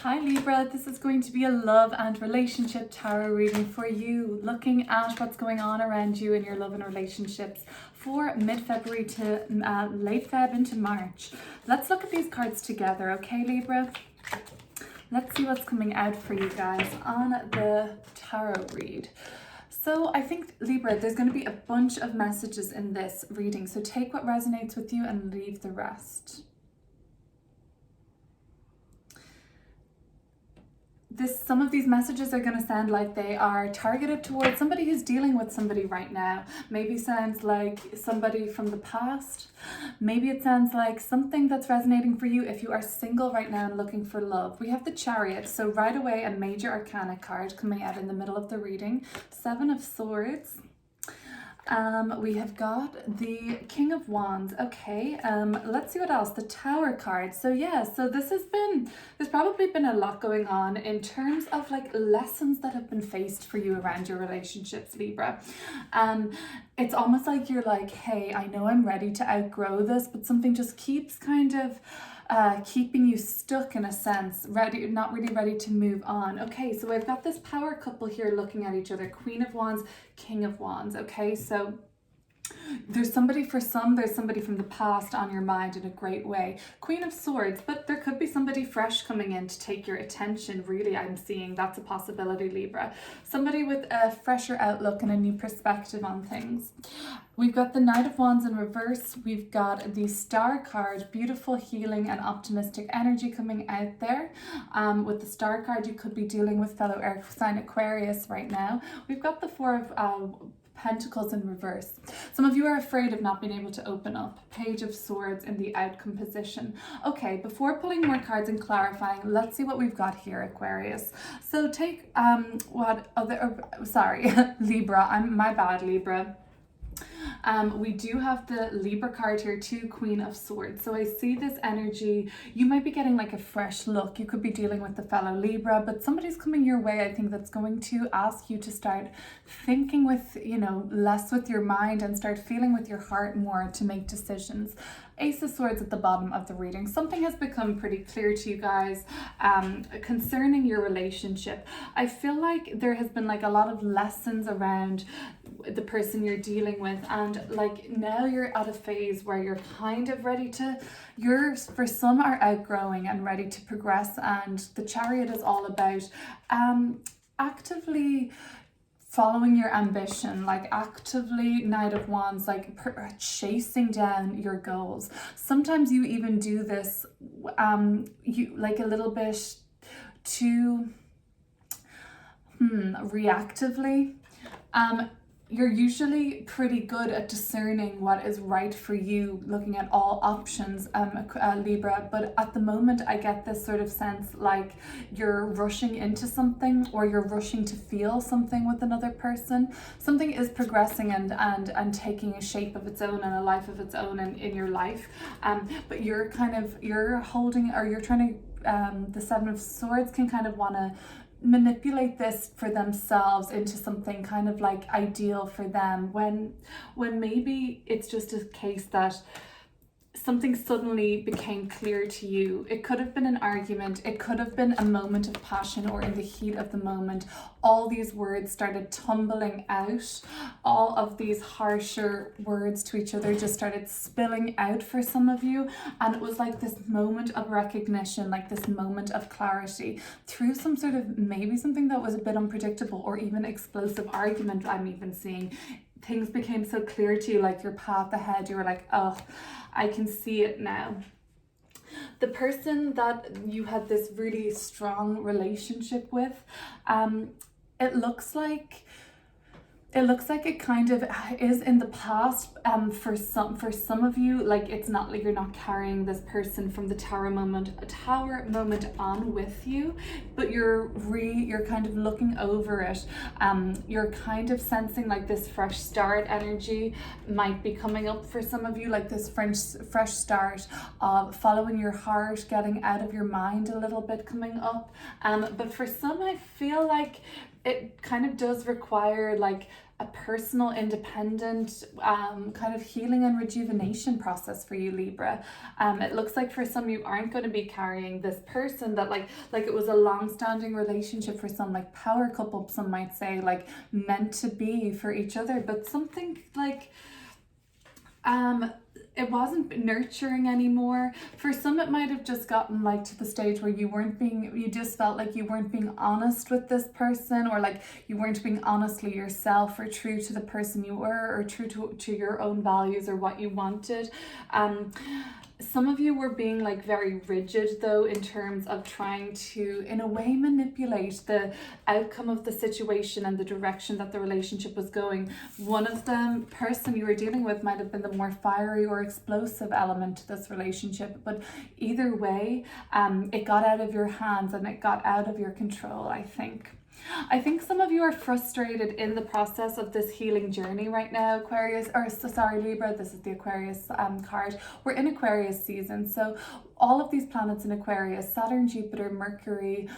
Hi Libra, this is going to be a love and relationship tarot reading for you, looking at what's going on around you in your love and relationships for mid-February to late Feb into March. Let's look at these cards together, okay Libra? Let's see what's coming out for you guys on the tarot read. So I think, Libra, there's going to be a bunch of messages in this reading, so take what resonates with you and leave the rest. Some of these messages are going to sound like they are targeted towards somebody who's dealing with somebody right now. Maybe sounds like somebody from the past. Maybe it sounds like something that's resonating for you if you are single right now and looking for love. We have the Chariot, so right away a major arcana card coming out in the middle of the reading. Seven of Swords. We have got the King of Wands. Okay, let's see what else. The Tower card. So yeah, so there's probably been a lot going on in terms of like lessons that have been faced for you around your relationships, Libra. It's almost like you're like, hey, I know I'm ready to outgrow this, but something just keeps kind of keeping you stuck in a sense, not really ready to move on. Okay, so I've got this power couple here looking at each other, Queen of Wands, King of Wands. Okay, so there's somebody there's somebody from the past on your mind in a great way. Queen of Swords, but there could be somebody fresh coming in to take your attention. Really, I'm seeing that's a possibility, Libra. Somebody with a fresher outlook and a new perspective on things. We've got the Knight of Wands in reverse. We've got the Star card, beautiful healing and optimistic energy coming out there. With the Star card, you could be dealing with fellow earth sign Aquarius right now. We've got the Four of Pentacles in reverse. Some of you are afraid of not being able to open up. Page of Swords in the outcome position. Okay, before pulling more cards and clarifying, let's see what we've got here, Aquarius. So take Libra. My bad, Libra. We do have the Libra card here too, Queen of Swords. So I see this energy. You might be getting like a fresh look. You could be dealing with the fellow Libra, but somebody's coming your way, I think, that's going to ask you to start thinking with, less with your mind and start feeling with your heart more to make decisions. Ace of Swords at the bottom of the reading. Something has become pretty clear to you guys concerning your relationship. I feel like there has been like a lot of lessons around the person you're dealing with, and like now you're at a phase where you're kind of ready to, for some are outgrowing and ready to progress, and the Chariot is all about actively following your ambition, like actively, Knight of Wands, like chasing down your goals. Sometimes you even do this you like a little bit too reactively. You're usually pretty good at discerning what is right for you, looking at all options, Libra, but at the moment I get this sort of sense like you're rushing into something, or you're rushing to feel something with another person. Something is progressing and taking a shape of its own and a life of its own in your life, but you're holding, or you're trying to, the Seven of Swords can kind of want to manipulate this for themselves into something kind of like ideal for them, when maybe it's just a case that something suddenly became clear to you. It could have been an argument, it could have been a moment of passion, or in the heat of the moment all these words started tumbling out. All of these harsher words to each other just started spilling out for some of you, and it was like this moment of recognition, like this moment of clarity through some sort of, maybe something that was a bit unpredictable, or even explosive argument. I'm even seeing things became so clear to you, like your path ahead. You were like, oh, I can see it now. The person that you had this really strong relationship with, it looks like it kind of is in the past. For some of you, like it's not like you're not carrying this person from the tower moment on with you, but you're kind of looking over it. You're kind of sensing like this fresh start energy might be coming up for some of you, like this fresh start of following your heart, getting out of your mind a little bit coming up. But for some, I feel like it kind of does require like a personal, independent kind of healing and rejuvenation process for you, Libra. It looks like for some you aren't going to be carrying this person that like it was a long-standing relationship for some, like power couple, some might say, like meant to be for each other, but something like it wasn't nurturing anymore. For some it might have just gotten like to the stage where you just felt like you weren't being honest with this person, or like you weren't being honestly yourself or true to the person you were, or true to your own values or what you wanted. Some of you were being like very rigid though, in terms of trying to in a way manipulate the outcome of the situation and the direction that the relationship was going. One of the person you were dealing with might have been the more fiery or explosive element to this relationship, but either way, it got out of your hands and it got out of your control, I think. I think some of you are frustrated in the process of this healing journey right now, Aquarius, or sorry, Libra, this is the Aquarius card. We're in Aquarius season, so all of these planets in Aquarius, Saturn, Jupiter, Mercury,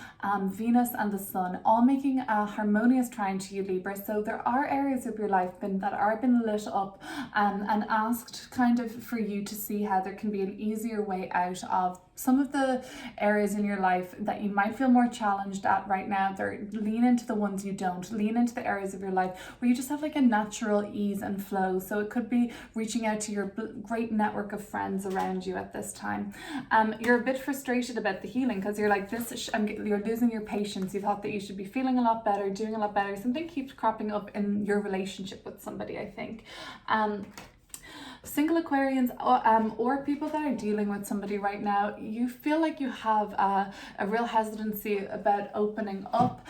Venus and the Sun, all making a harmonious trine to you, Libra. So there are areas of your life that are been lit up and asked kind of for you to see how there can be an easier way out of some of the areas in your life that you might feel more challenged at right now. Lean into the ones you don't. Lean into the areas of your life where you just have like a natural ease and flow. So it could be reaching out to your great network of friends around you at this time. You're a bit frustrated about the healing because you're like, you're losing your patience. You thought that you should be feeling a lot better, doing a lot better. Something keeps cropping up in your relationship with somebody, I think. Single Aquarians or people that are dealing with somebody right now, you feel like you have a real hesitancy about opening up.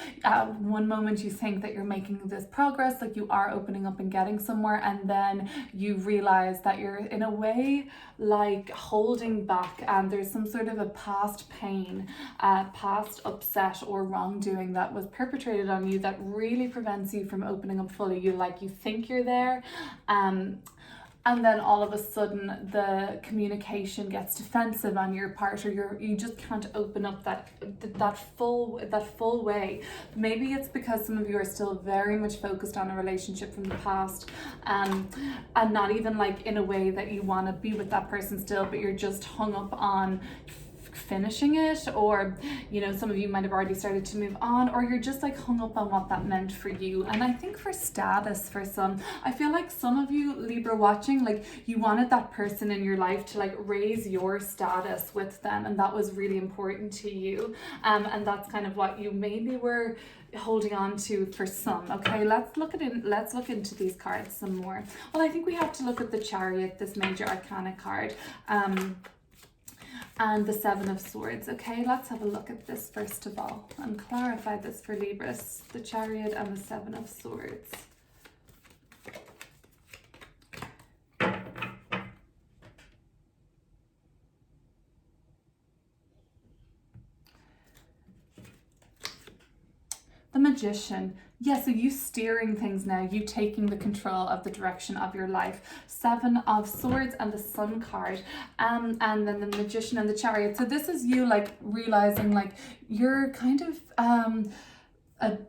One moment you think that you're making this progress, like you are opening up and getting somewhere, and then you realize that you're in a way like holding back, and there's some sort of a past pain, past upset or wrongdoing that was perpetrated on you that really prevents you from opening up fully. You think you're there, and then all of a sudden the communication gets defensive on your part, or you just can't open up that full way. Maybe it's because some of you are still very much focused on a relationship from the past, and not even like in a way that you want to be with that person still, but you're just hung up on finishing it, or some of you might have already started to move on, or you're just like hung up on what that meant for you. And I think for status, for some, I feel like some of you Libra watching, like you wanted that person in your life to like raise your status with them, and that was really important to you, and that's kind of what you maybe were holding on to for some. Okay, let's look into these cards some more. Well, I think we have to look at the Chariot, this major arcana card, and the Seven of Swords. Okay, let's have a look at this first of all and clarify this for Libras, the Chariot and the Seven of Swords. The Magician. Yeah, so you steering things now, you taking the control of the direction of your life. Seven of Swords and the Sun card, and then the Magician and the Chariot. So this is you like realizing like you're kind of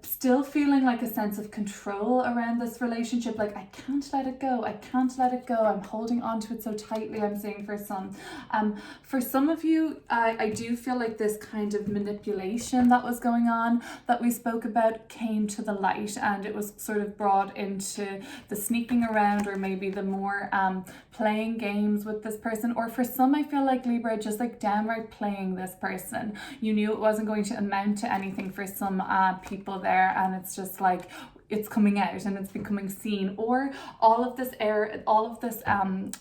still feeling like a sense of control around this relationship. Like, I can't let it go. I'm holding on to it so tightly, I'm saying for some. For some of you, I do feel like this kind of manipulation that was going on that we spoke about came to the light, and it was sort of brought into the sneaking around, or maybe the more playing games with this person. Or for some, I feel like Libra just like downright playing this person. You knew it wasn't going to amount to anything for some people there, and it's just like it's coming out and it's becoming seen. Or all of this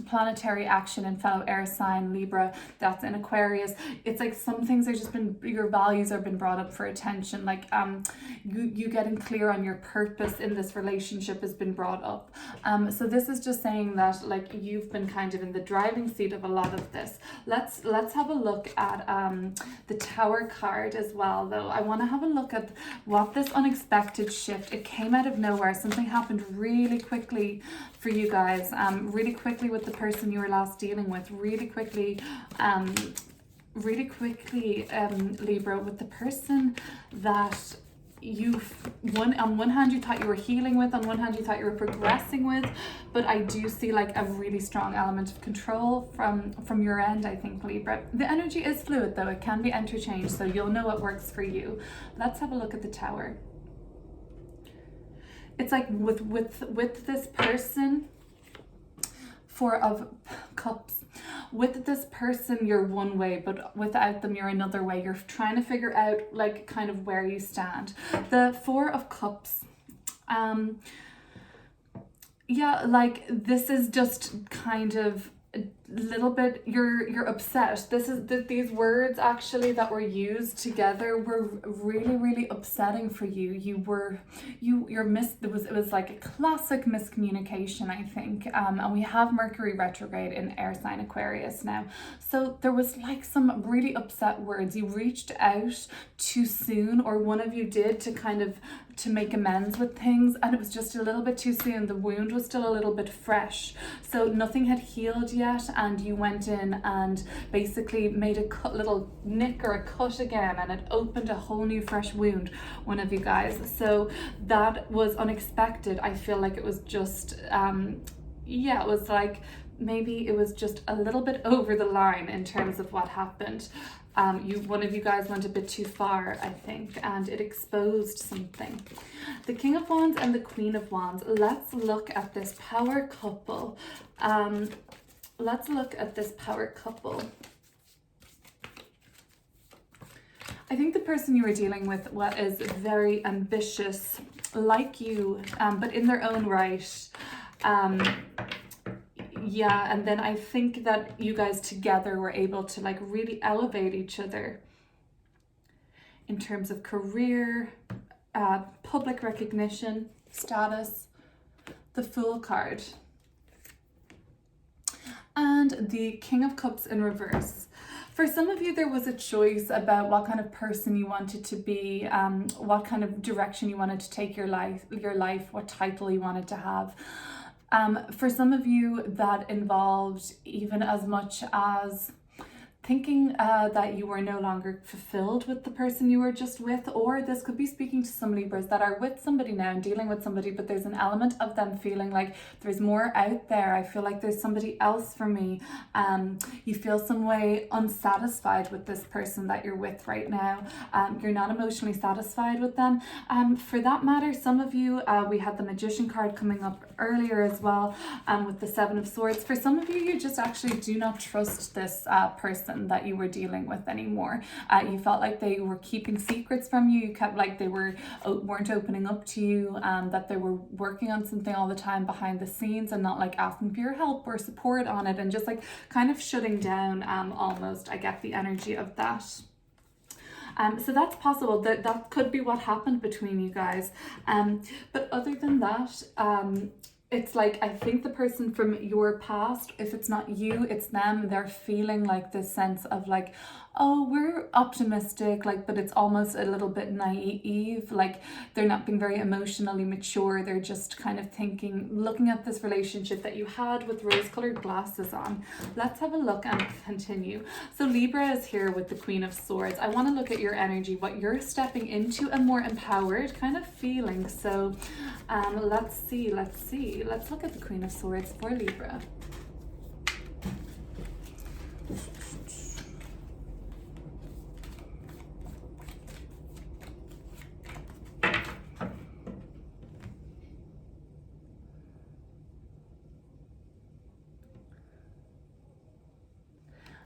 planetary action in fellow air sign Libra that's in Aquarius, it's like some things are just been, your values have been brought up for attention, like you getting clear on your purpose in this relationship has been brought up. So this is just saying that like you've been kind of in the driving seat of a lot of this. Let's have a look at the Tower card as well, though. I want to have a look at what this unexpected shift, it came out of nowhere. Something happened really quickly for you guys, really quickly with the person you were last dealing with, really quickly, Libra, with the person that on one hand you thought you were healing with, on one hand you thought you were progressing with, but I do see like a really strong element of control from your end, I think, Libra. The energy is fluid though, it can be interchanged, so you'll know what works for you. Let's have a look at the Tower. It's like with this person, Four of Cups. With this person, you're one way, but without them, you're another way. You're trying to figure out like kind of where you stand. The Four of Cups, yeah, like this is just kind of a little bit, you're upset. These words actually that were used together were really upsetting for you. It was like a classic miscommunication, I think. And we have Mercury retrograde in air sign Aquarius now, so there was like some really upset words. You reached out too soon, or one of you did, to make amends with things, and it was just a little bit too soon. The wound was still a little bit fresh, so nothing had healed yet, and you went in and basically made a little nick or a cut again, and it opened a whole new fresh wound, one of you guys. So that was unexpected. I feel like it was just yeah, it was like maybe it was just a little bit over the line in terms of what happened. One of you guys went a bit too far, I think, and it exposed something. The King of Wands and the Queen of Wands. Let's look at this power couple. Let's look at this power couple. I think the person you were dealing with is very ambitious, like you, but in their own right. Yeah, and then I think that you guys together were able to like really elevate each other in terms of career, public recognition, status. The Fool card. And the King of Cups in reverse. For some of you, there was a choice about what kind of person you wanted to be, what kind of direction you wanted to take your life, what title you wanted to have. For some of you, that involved even as much as thinking that you were no longer fulfilled with the person you were just with, or this could be speaking to some Libras that are with somebody now and dealing with somebody, but there's an element of them feeling like there's more out there. I feel like there's somebody else for me. You feel some way unsatisfied with this person that you're with right now. You're not emotionally satisfied with them. For that matter, some of you, we had the Magician card coming up earlier as well, with the Seven of Swords. For some of you, you just actually do not trust this person that you were dealing with anymore. You felt like they were keeping secrets from you. You kept like they weren't opening up to you, that they were working on something all the time behind the scenes and not like asking for your help or support on it, and just like kind of shutting down almost. I get the energy of that. So that's possible, that could be what happened between you guys. But other than that, it's like, I think the person from your past, if it's not you, it's them, they're feeling like this sense of like, oh, we're optimistic, like, but it's almost a little bit naive, like they're not being very emotionally mature. They're just kind of thinking, looking at this relationship that you had with rose-colored glasses on. Let's have a look and continue. So Libra is here with the Queen of Swords. I want to look at your energy, what you're stepping into, a more empowered kind of feeling. So let's see. Let's look at the Queen of Swords for Libra.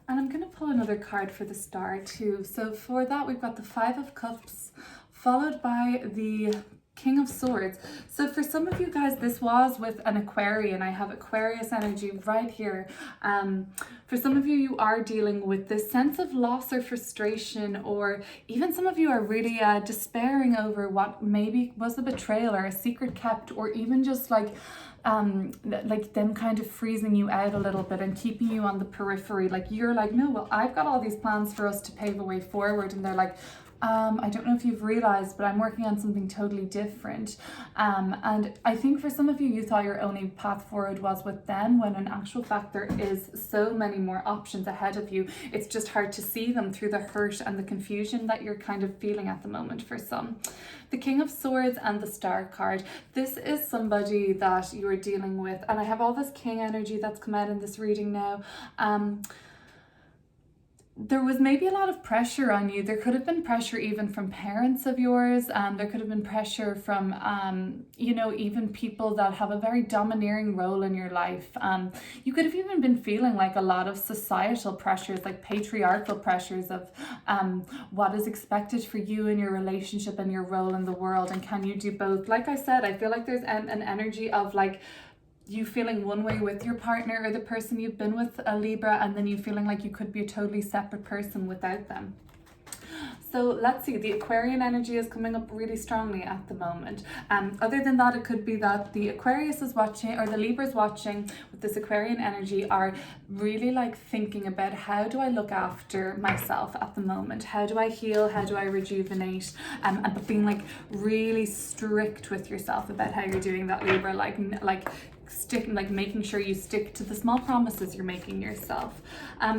And I'm going to pull another card for the Star too. So for that, we've got the Five of Cups, followed by the King of Swords. So for some of you guys, this was with an Aquarian. I have Aquarius energy right here. For some of you, you are dealing with this sense of loss or frustration, or even some of you are really despairing over what maybe was a betrayal or a secret kept, or even just like them kind of freezing you out a little bit and keeping you on the periphery. Like you're like, no, well, I've got all these plans for us to pave a way forward, and they're like, I don't know if you've realized, but I'm working on something totally different. And I think for some of you, you thought your only path forward was with them, when in actual fact, there is so many more options ahead of you. It's just hard to see them through the hurt and the confusion that you're kind of feeling at the moment for some. The King of Swords and the Star card. This is somebody that you're dealing with. And I have all this King energy that's come out in this reading now. There was maybe a lot of pressure on you. There could have been pressure even from parents of yours. There could have been pressure from, you know, even people that have a very domineering role in your life. You could have even been feeling like a lot of societal pressures, like patriarchal pressures of what is expected for you in your relationship and your role in the world. And can you do both? Like I said, I feel like there's an energy of like, you feeling one way with your partner or the person you've been with, a Libra, and then you feeling like you could be a totally separate person without them. So let's see, the Aquarian energy is coming up really strongly at the moment. Other than that, it could be that the Aquarius is watching, or the Libra is watching with this Aquarian energy, are really like thinking about, how do I look after myself at the moment? How do I heal? How do I rejuvenate? And being like really strict with yourself about how you're doing that, Libra, like sticking, like making sure you stick to the small promises you're making yourself,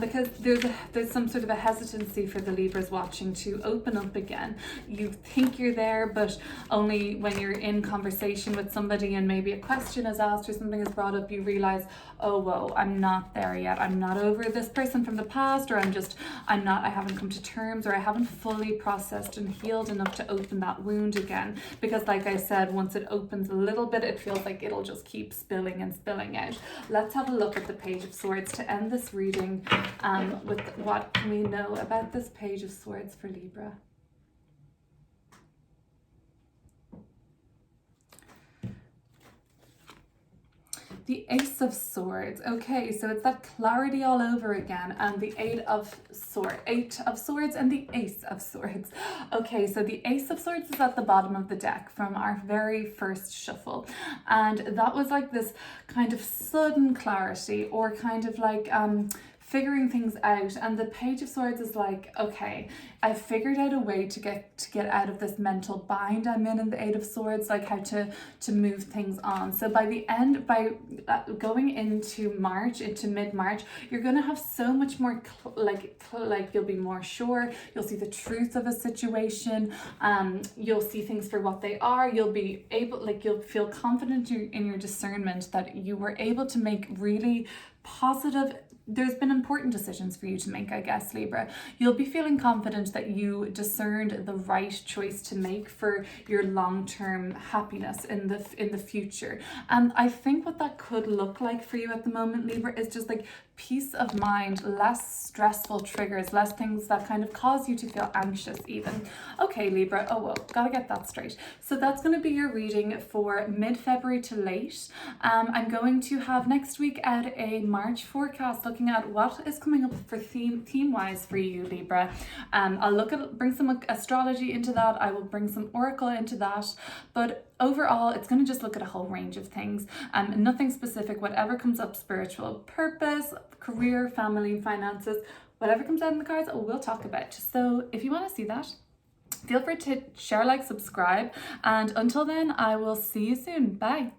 because there's some sort of a hesitancy for the Libras watching to open up again. You think you're there, but only when you're in conversation with somebody and maybe a question is asked or something is brought up, you realize, oh whoa, I'm not there yet. I'm not over this person from the past, or I haven't come to terms, or I haven't fully processed and healed enough to open that wound again. Because like I said, once it opens a little bit, it feels like it'll just keep spilling and spilling out. Let's have a look at the Page of Swords to end this reading with what we know about this Page of Swords for Libra. The Ace of Swords. Okay, so it's that clarity all over again, and the Eight of Swords and the Ace of Swords. Okay, so the Ace of Swords is at the bottom of the deck from our very first shuffle, and that was like this kind of sudden clarity, or kind of like figuring things out. And the Page of Swords is like, okay, I figured out a way to get out of this mental bind I'm in the Eight of Swords, like how to move things on. So by the end, by going into March, into mid-March, you're going to have so much more like you'll be more sure. You'll see the truth of a situation. You'll see things for what they are. You'll be able, like, you'll feel confident in your discernment that you were able to make really positive. There's been important decisions for you to make, I guess, Libra. You'll be feeling confident that you discerned the right choice to make for your long-term happiness in the future. And I think what that could look like for you at the moment, Libra, is just like peace of mind, less stressful triggers, less things that kind of cause you to feel anxious even. Okay, Libra, oh well, gotta get that straight. So that's going to be your reading for mid-February to late. I'm going to have next week out a March forecast looking at what is coming up for theme-wise for you, Libra. I'll bring some astrology into that. I will bring some oracle into that, but overall, it's going to just look at a whole range of things. Nothing specific, whatever comes up, spiritual purpose, career, family, finances, whatever comes out in the cards, we'll talk about. So if you want to see that, feel free to share, like, subscribe. And until then, I will see you soon. Bye.